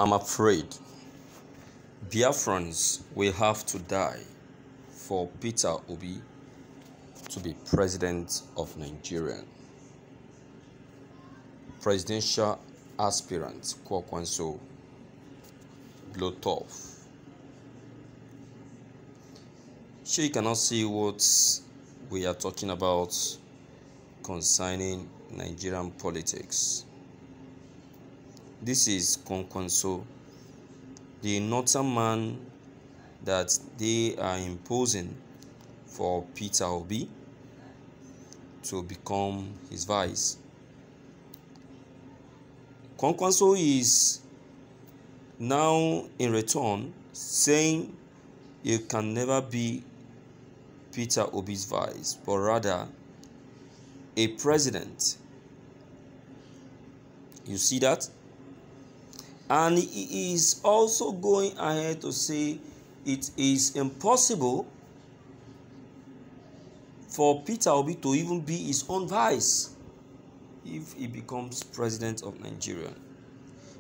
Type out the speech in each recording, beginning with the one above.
I'm afraid Biafrans will have to die for Peter Obi to be president of Nigeria. Presidential aspirant Kwakwanso blow off. Sure, you cannot see what we are talking about concerning Nigerian politics. This is Kwakwanso, the northern man that they are imposing for Peter Obi to become his vice. Kwakwanso is now in return saying you can never be Peter Obi's vice, but rather a president. You see that? And he is also going ahead to say it is impossible for Peter Obi to even be his own vice if he becomes president of Nigeria.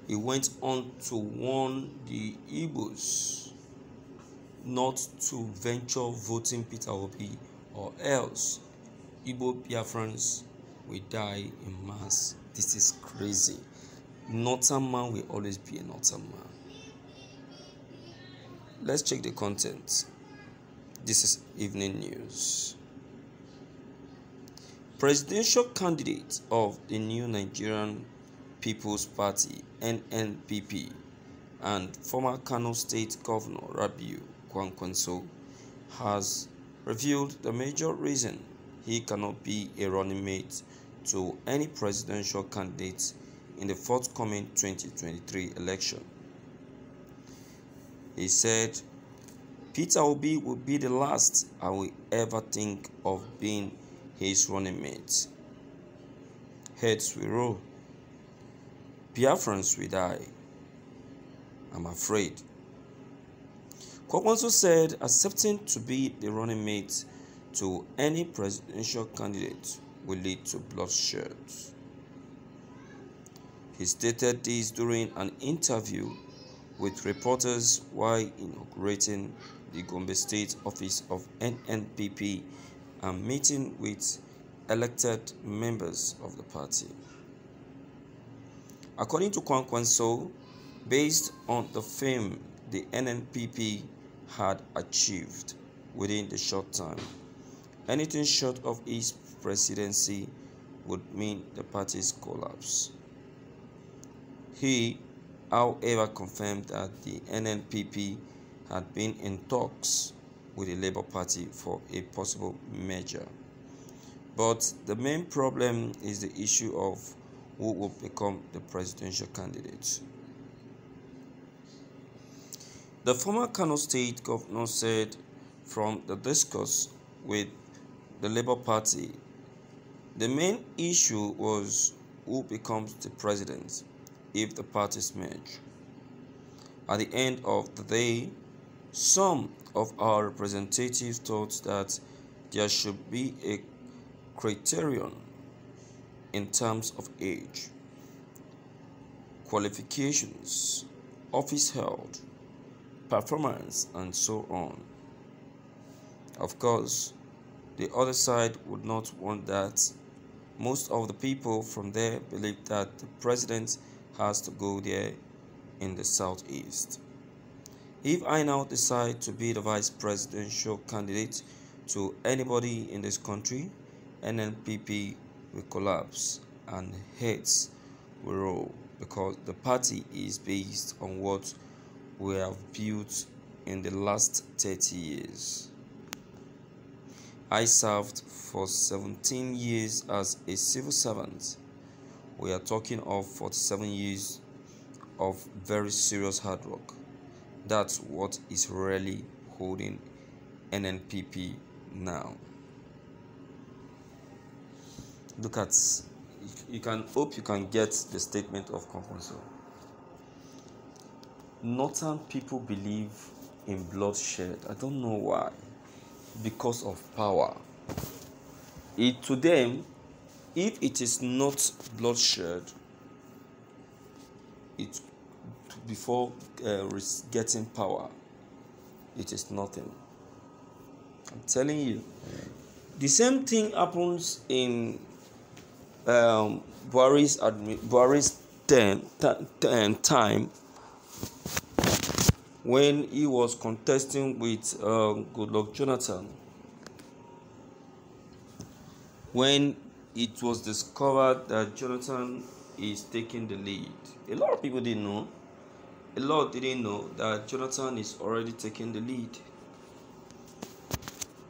He went on to warn the Igbos not to venture voting Peter Obi, or else Igbo Biafrans will die in mass. This is crazy. Northern man will always be a northern man. Let's check the content. This is evening news. Presidential candidate of the new Nigerian People's Party (NNPP) and former Kano State Governor Rabiu Kwakwanso has revealed the major reason he cannot be a running mate to any presidential candidate in the forthcoming 2023 election. He said, Peter Obi will be the last I will ever think of being his running mate. Heads will roll. Biafrans will die. I'm afraid. Kwakwanso said accepting to be the running mate to any presidential candidate will lead to bloodshed. He stated this during an interview with reporters while inaugurating the Gombe State office of NNPP and meeting with elected members of the party. According to Kwakwanso, based on the fame the NNPP had achieved within the short time, anything short of his presidency would mean the party's collapse. He, however, confirmed that the NNPP had been in talks with the Labour Party for a possible merger. But the main problem is the issue of who will become the presidential candidate. The former Kano State Governor said from the discourse with the Labour Party, the main issue was who becomes the president if the parties merge. At the end of the day, some of our representatives thought that there should be a criterion in terms of age, qualifications, office held, performance, and so on. Of course, the other side would not want that. Most of the people from there believe that the president has to go there in the southeast. If I now decide to be the vice presidential candidate to anybody in this country, NNPP will collapse and heads will roll, because the party is based on what we have built in the last 30 years. I served for 17 years as a civil servant. We are talking of 47 years of very serious hard work. That's what is really holding NNPP now. Look at, hope you can get the statement of Kwakwanso. Northern people believe in bloodshed. I don't know why. Because of power. To them, if it is not bloodshed, it before getting power, it is nothing. I'm telling you. The same thing happens in Buhari's time, when he was contesting with Goodluck Jonathan. When it was discovered that Jonathan is taking the lead, a lot of people didn't know. A lot didn't know that Jonathan is already taking the lead.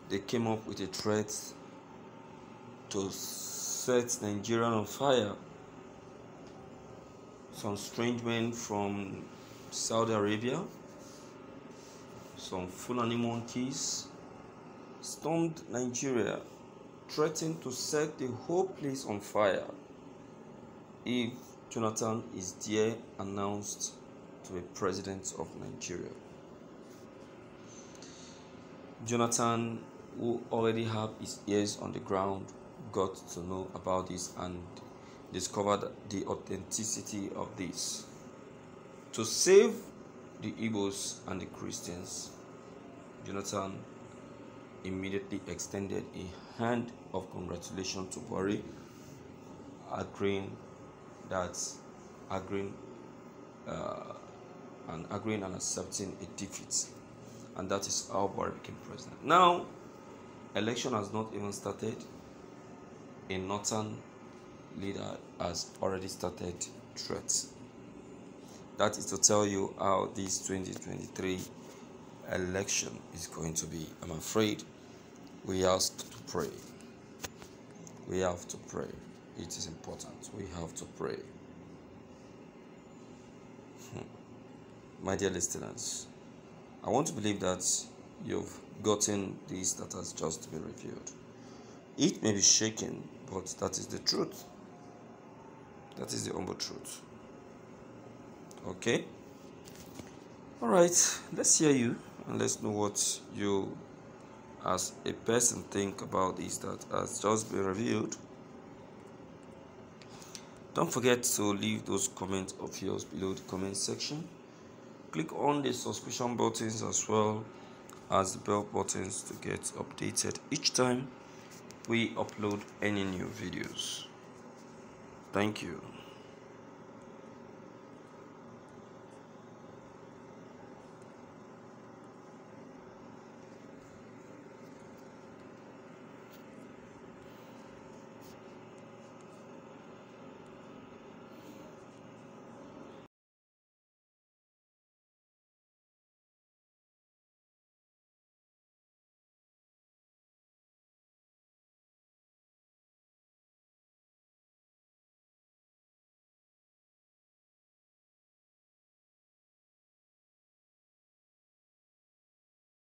They came up with a threat to set Nigeria on fire. Some strange men from Saudi Arabia, some Fulani monkeys, stormed Nigeria, threatened to set the whole place on fire if Jonathan is there announced to be president of Nigeria. Jonathan, who already had his ears on the ground, got to know about this and discovered the authenticity of this. To save the Igbos and the Christians, Jonathan immediately extended a hand of congratulation to Buhari, agreeing and accepting a defeat, and that is how Buhari became president. Now, election has not even started. A northern leader has already started threats. That is to tell you how this 2023 election is going to be. I'm afraid we have to pray. We have to pray. It is important. We have to pray. My dear listeners, I want to believe that you've gotten this that has just been revealed. It may be shaken, but that is the truth. That is the humble truth. Okay? Alright, let's hear you and let's know what you as a person think about this that has just been revealed. Don't forget to leave those comments of yours below the comment section. Click on the subscription buttons as well as the bell buttons to get updated each time we upload any new videos. Thank you.